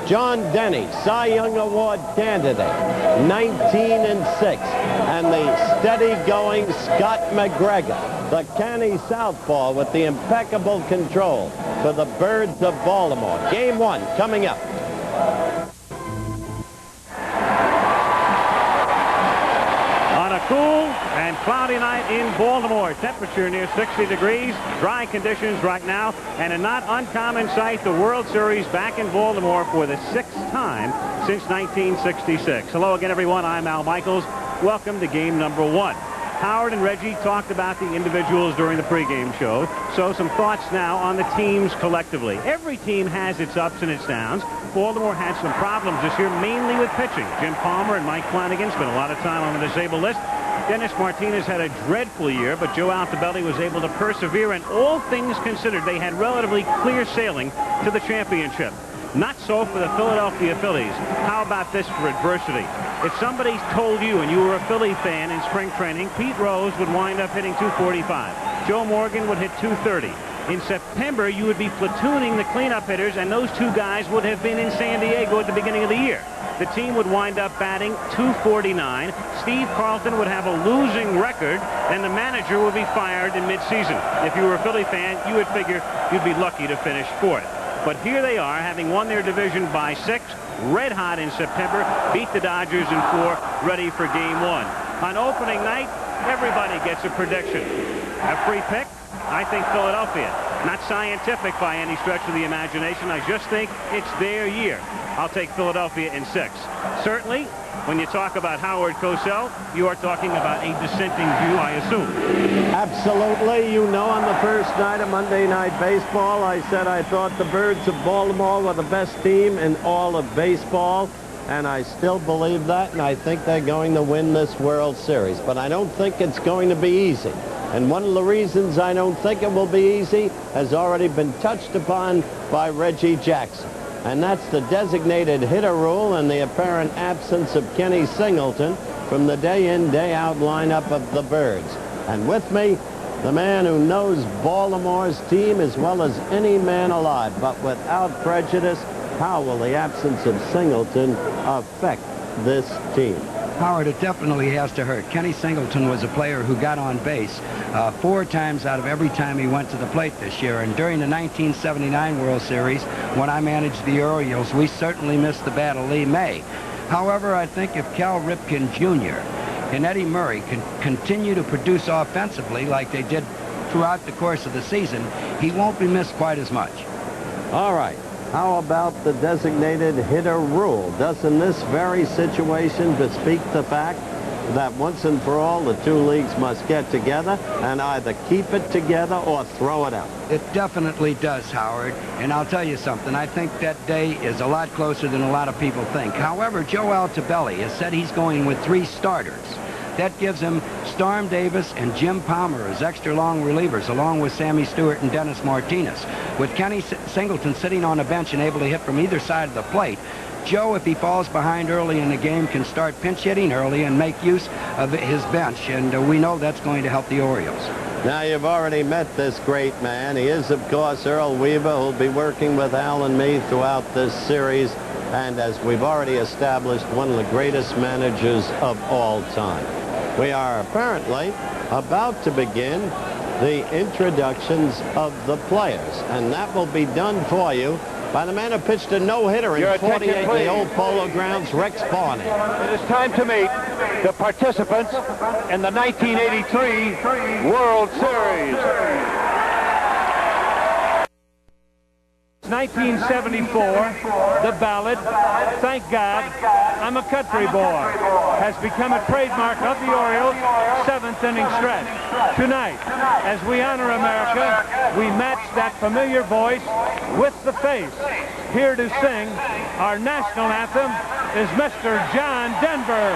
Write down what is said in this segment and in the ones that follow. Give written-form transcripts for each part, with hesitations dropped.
John Denny, Cy Young Award candidate, 19-6. And the steady-going Scott McGregor, the canny southpaw with the impeccable control for the Birds of Baltimore. Game 1 coming up. On a cool and cloudy night in Baltimore, temperature near 60 degrees, dry conditions right now, and a not uncommon sight, the World Series back in Baltimore for the 6th time since 1966. Hello again, everyone. I'm Al Michaels. Welcome to game number 1. Howard and Reggie talked about the individuals during the pregame show, so some thoughts now on the teams collectively. Every team has its ups and its downs. Baltimore had some problems this year, mainly with pitching. Jim Palmer and Mike Flanagan spent a lot of time on the disabled list. Dennis Martinez had a dreadful year, but Joe Altobelli was able to persevere, and all things considered, they had relatively clear sailing to the championship. Not so for the Philadelphia Phillies. How about this for adversity? If somebody told you, and you were a Philly fan in spring training, Pete Rose would wind up hitting 245. Joe Morgan would hit 230. In September, you would be platooning the cleanup hitters, and those two guys would have been in San Diego at the beginning of the year. The team would wind up batting 249. Steve Carlton would have a losing record, and the manager would be fired in midseason. If you were a Philly fan, you would figure you'd be lucky to finish 4th. But here they are, having won their division by 6, red hot in September, beat the Dodgers in 4, ready for game 1. On opening night, everybody gets a prediction. A free pick? I think Philadelphia. Not scientific by any stretch of the imagination. I just think it's their year. I'll take Philadelphia in 6. Certainly, when you talk about Howard Cosell, you are talking about a dissenting view, I assume. Absolutely. You know, on the first night of Monday Night Baseball, I said I thought the Birds of Baltimore were the best team in all of baseball, and I still believe that, and I think they're going to win this World Series. But I don't think it's going to be easy. And one of the reasons I don't think it will be easy has already been touched upon by Reggie Jackson. And that's the designated hitter rule and the apparent absence of Kenny Singleton from the day-in, day-out lineup of the Birds. And with me, the man who knows Baltimore's team as well as any man alive, but without prejudice, how will the absence of Singleton affect this team? Howard, it definitely has to hurt. Kenny Singleton was a player who got on base 4 times out of every time he went to the plate this year. And during the 1979 World Series, when I managed the Orioles, we certainly missed the bat of Lee May. However, I think if Cal Ripken Jr. and Eddie Murray can continue to produce offensively like they did throughout the course of the season, he won't be missed quite as much. All right. How about the designated hitter rule? Doesn't this very situation bespeak the fact that once and for all the two leagues must get together and either keep it together or throw it out? It definitely does, Howard. And I'll tell you something. I think that day is a lot closer than a lot of people think. However, Joe Altobelli has said he's going with 3 starters. That gives him Storm Davis and Jim Palmer as extra long relievers, along with Sammy Stewart and Dennis Martinez. With Kenny Singleton sitting on the bench and able to hit from either side of the plate, Joe, if he falls behind early in the game, can start pinch hitting early and make use of his bench. And we know that's going to help the Orioles. Now, you've already met this great man. He is, of course, Earl Weaver, who'll be working with Al and me throughout this series. And as we've already established, one of the greatest managers of all time. We are apparently about to begin the introductions of the players, and that will be done for you by the man who pitched a no-hitter in 48 in the old Polo Grounds, Rex Barney. It is time to meet the participants in the 1983 World Series. 1974, the ballad, "Thank God I'm a Country Boy," has become a trademark of the Orioles' 7th inning stretch. Tonight, as we honor America, we match that familiar voice with the face. Here to sing our national anthem is Mr. John Denver.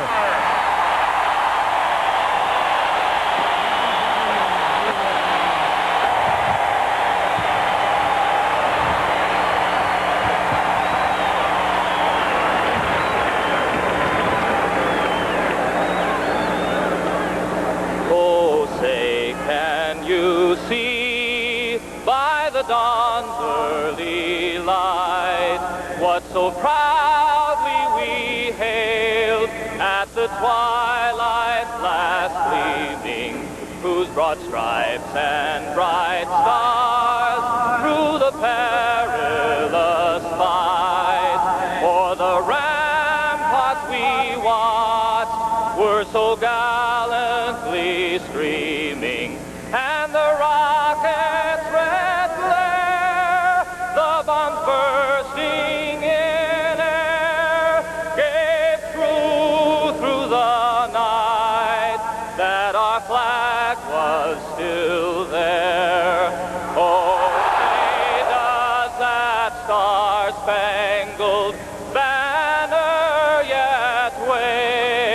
You see by the dawn's early light what so proudly we hailed at the twilight's last gleaming, whose broad stripes and bright stars through the perilous fight o'er the ramparts we watched were so gallantly streaming, and the rockets' red glare, the bombs bursting in air, gave proof through the night that our flag was still there. Oh, say does that star-spangled banner yet wave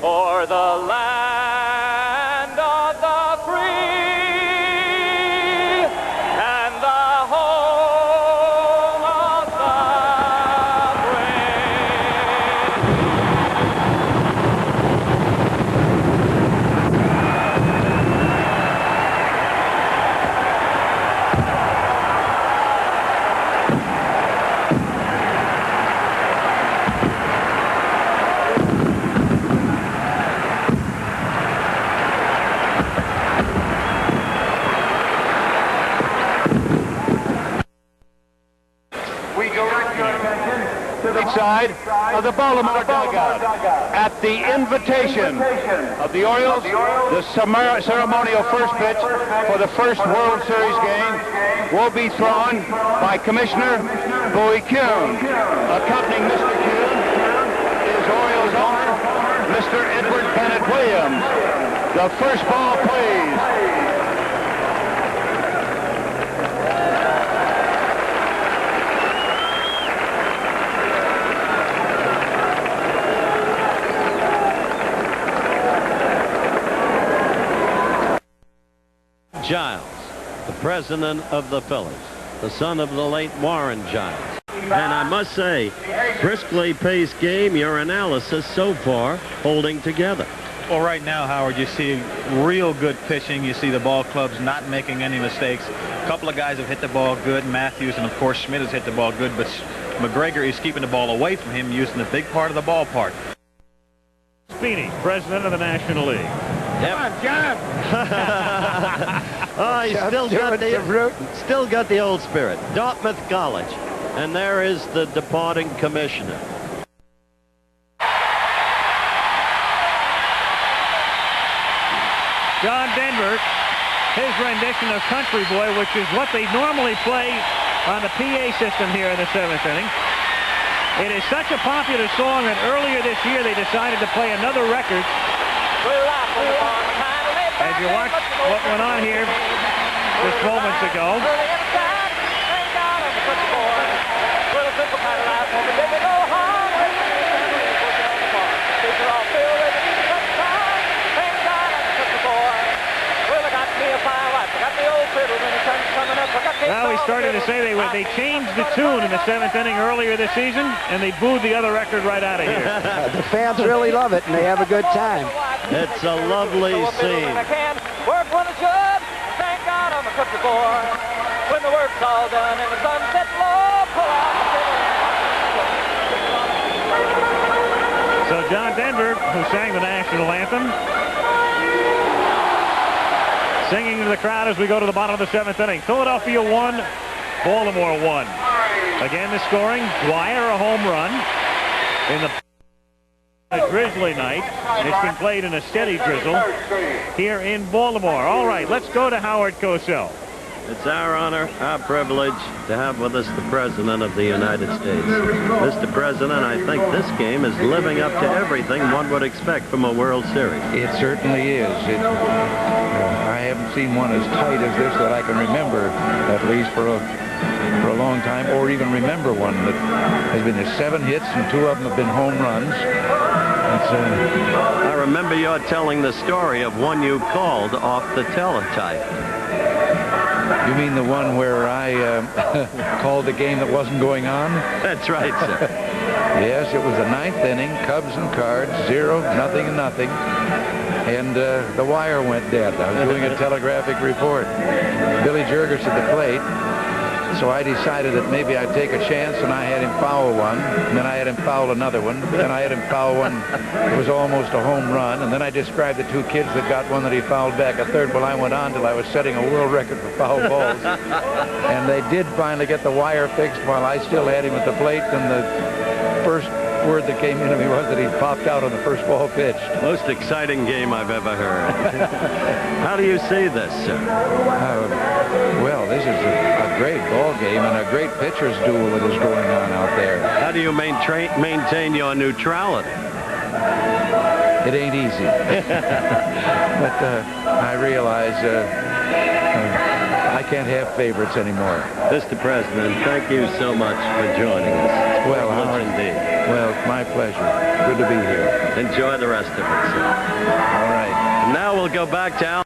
o'er the land of the free and the home of the We direct your attention to the side of the Baltimore dugout. At the invitation of the Orioles, the ceremonial first pitch for the first World Series game will be thrown by Commissioner Bowie Kuhn. Accompanying Mr. Kuhn is Orioles owner, Mr. Edward Bennett Williams. The first ball, please. Giles, the president of the Phillies, the son of the late Warren Giles. And I must say, briskly paced game, your analysis so far holding together. Well, right now, Howard, you see real good pitching. You see the ball clubs not making any mistakes. A couple of guys have hit the ball good. Matthews and, of course, Schmidt has hit the ball good. But McGregor is keeping the ball away from him, using the big part of the ballpark. Speedy, president of the National League. Yep. Come on, John. Oh, he's still got the old spirit. Dartmouth College. And there is the departing commissioner. John Denver, his rendition of Country Boy, which is what they normally play on the PA system here in the 7th inning. It is such a popular song that earlier this year they decided to play another record. As you watch what went on here just moments ago. Now he's starting to say they changed the tune in the 7th inning earlier this season, and they booed the other record right out of here. The fans really love it, and they have a good time. It's a lovely scene. Work when it should. Thank God I'm a country boy. When the work's all done and the sunset low, pull out the So John Denver, who sang the national anthem, singing to the crowd as we go to the bottom of the 7th inning. Philadelphia 1, Baltimore 1. Again, the scoring, Dwyer a home run in the drizzly night. It's been played in a steady drizzle here in Baltimore. All right, let's go to Howard Cosell. It's our honor, our privilege to have with us the President of the United States. Mr. President, I think this game is living up to everything one would expect from a World Series. It certainly is. I haven't seen one as tight as this that I can remember, at least for a long time, or even remember one that has been 7 hits and 2 of them have been home runs. I remember you're telling the story of one you called off the teletype. You mean the one where I called the game that wasn't going on? That's right, sir. Yes, it was the 9th inning, Cubs and Cards, 0-0. And the wire went dead. I was doing a telegraphic report. Billy Jurgis at the plate. So I decided that maybe I'd take a chance, and I had him foul one, and then I had him foul another one, then I had him foul one. It was almost a home run, and then I described the two kids that got one that he fouled back a third. Well, I went on till I was setting a world record for foul balls. And they did finally get the wire fixed while I still had him at the plate, and the first word that came into me was that he popped out on the first ball pitched. Most exciting game I've ever heard. How do you see this, sir? Well, this is a great ball game and a great pitcher's duel that is going on out there. How do you maintain your neutrality? It ain't easy. But I realize I can't have favorites anymore. Mr. President, thank you so much for joining us. Well, much indeed. Well, my pleasure. Good to be here. Enjoy the rest of it, sir. All right. Now we'll go back to Al.